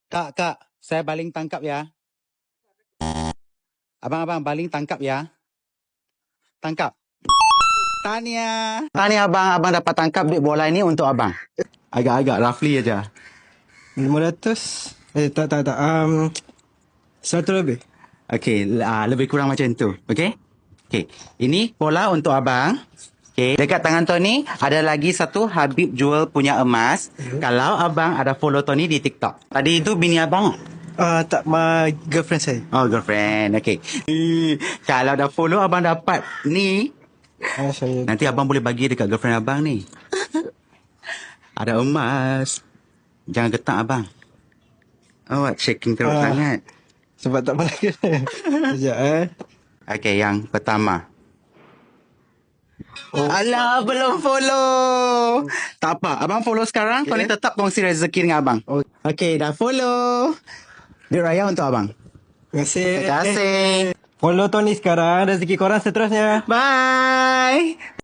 Kak, saya baling tangkap ya. Abang, baling tangkap ya. Tangkap. Tania abang dapat tangkap duit bola ini untuk abang. Agak-agak roughly aja. 500. Tak. 100 lebih. Okey, lebih kurang macam tu. Okey? Okey, ini bola untuk abang. Okey, dekat tangan Tony ada lagi satu Habib jual punya emas. Kalau abang ada follow Tony di TikTok. Tadi itu bini abang. Tak, my girlfriend saya. Oh, girlfriend. Okey. Kalau dah follow abang dapat ni, Saya. nanti abang boleh bagi dekat girlfriend abang ni. Ada emas. Jangan getak abang. Awak shaking teruk sangat. Sebab tak pernah kena. Sekejap Okey, yang pertama. Alah, belum follow. Tak apa, abang follow sekarang. Okay. Tony tetap kongsi rezeki dengan abang. Okey, dah follow. Duit raya untuk abang. Terima kasih. Terima kasih. Follow Tony sekarang. Rezeki korang seterusnya. Bye.